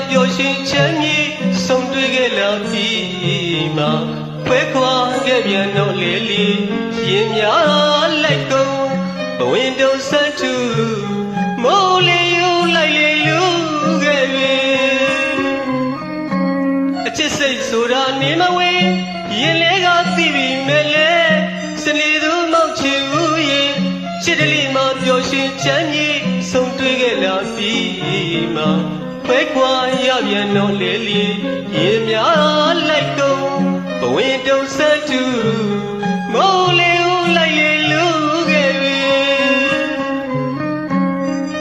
表现前面送对给了匹马，快快改变了烈烈，阴阳来攻，温度三度，莫里有来了个月，这谁说的你们为眼泪个地皮没嘞，心里都冒起乌烟，这里嘛表现前面送对给了匹马。快快呀变了烈烈，阴阳来攻，温度三度，莫流来路个月，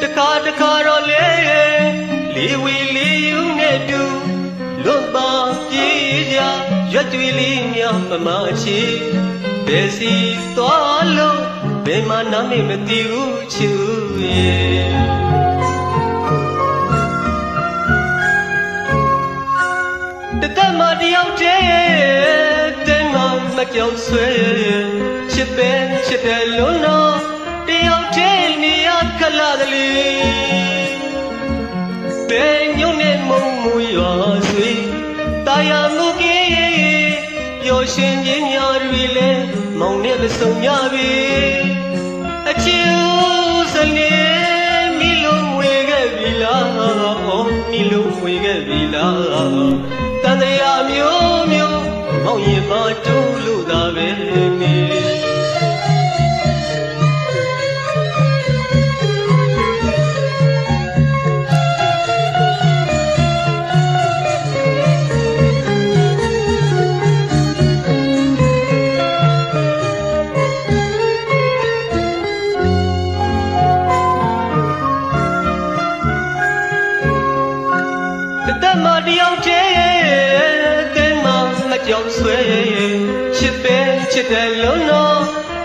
တခါတော့လေလေဝေလေးယူနဲ့တူလွတ်ပါပြေးကြရွက်တွေလေးများမမချီဘယ်စီသွားလို့ဘယ်မှနားမသိဘူးချူရဲ့တက်မတယောက်တည်းတဲမမကြောက်ဆွဲချစ်ပဲချစ်တယ်လို့နော်တယောက်တည်းနေရခလာတလေဘယ်ညုံနဲ့မုံမူရွာဆွေတာယာမှုကြီးပျော်ရွှင်ခြင်းများတွေလဲမောင်နဲ့မဆုံကြပြီအချစ်စနေမိလုံးဝေခဲ့ပြီလားအော်မိလုံးဝေခဲ့ပြီလားတန်တရားမျိုးမျိုးမောင်ရင်မတူလို့သာပဲနေတက်မတယောက်တည်းတဲမမကြောက်ဆွဲချစ်ပဲချစ်တယ်လို့နော်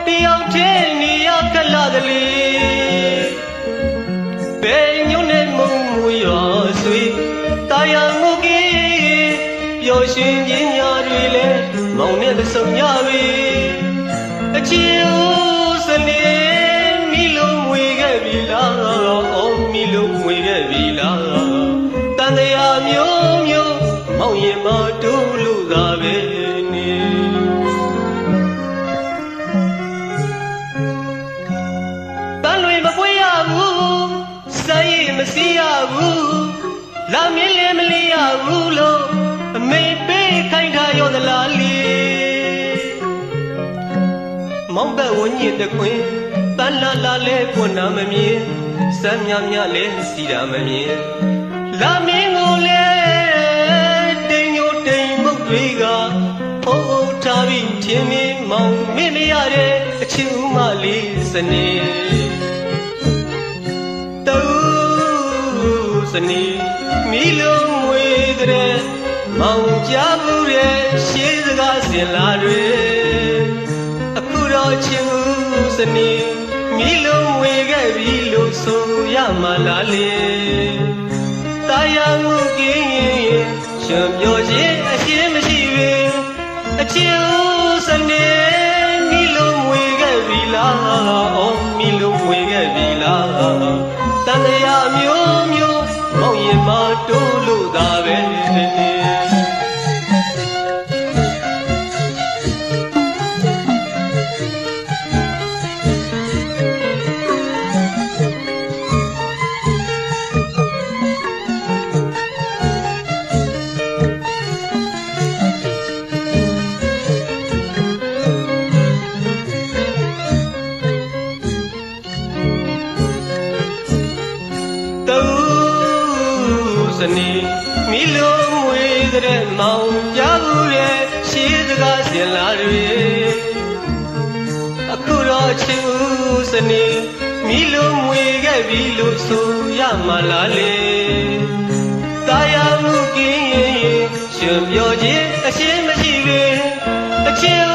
တယောက်တည်းနေရကလာတလေဘယ်ညုံနဲ့မုံမူရွာဆွေတာယာမှုကြီးပျော်ရွှင်ခြင်းများတွေလဲမောင်နဲ့ဆုံကြပြီအချစ်စနေမိလုံးဝေခဲ့ပြီလားအော်မိလုံးဝေခဲ့ပြီလားတန်တရားမျိုးမျိုးမောင်ရင်မတူလို့သာပဲနေတန်တွေမပွေးရဘူးစာရေးမစီးရဘူးလာမင်းလည်းမလေးရဘူးလို့အမေပေးခိုင်းထားရောသလားလေမောင်ဘဝညစ်တခွင်တန်လာလာလဲခွနာမမြင်စမ်းမြမြလဲစီတာမမြင်လာမင်းကိုလေတိမ်ညိုတိမ်မုတ်တွေကအုပ်ထားပြီးထင်းမင်းမောင်မင်းမရတဲ့အချစ်ဦးမလေးစနေတူစနေမိလုံးမွေတဲ့မောင်ကြဘူးတဲ့ရှေးစကားစင်လာတွေအခုတော့ချစ်ဦးစနေမိလုံးဝေခဲ့ပြီလို့ဆိုရမှလားလေတာယာမှုကြီးရှင်ပြောခြင်းအရှင်းမရှိပေအချစ်ဦးစနေမိလုံးဝေခဲ့ပြီလားအော်မိလုံးဝေခဲ့ပြီလားတန်တရားမျိုးမျိုးမောင်ရင်မတိုးလို့သာပဲစနေမိလုံးဝေတဲ့မောင်ပြဘူးရဲ့ရှေးစကားစင်လာတွေအခုတော့ချစ်ဦးစနေမိလုံးဝေခဲ့ပြီလို့ဆိုရမှလားလေတာယာမှုကင်းရင်ရှင်ပြောခြင်းအရှင်းမရှိပေအချစ်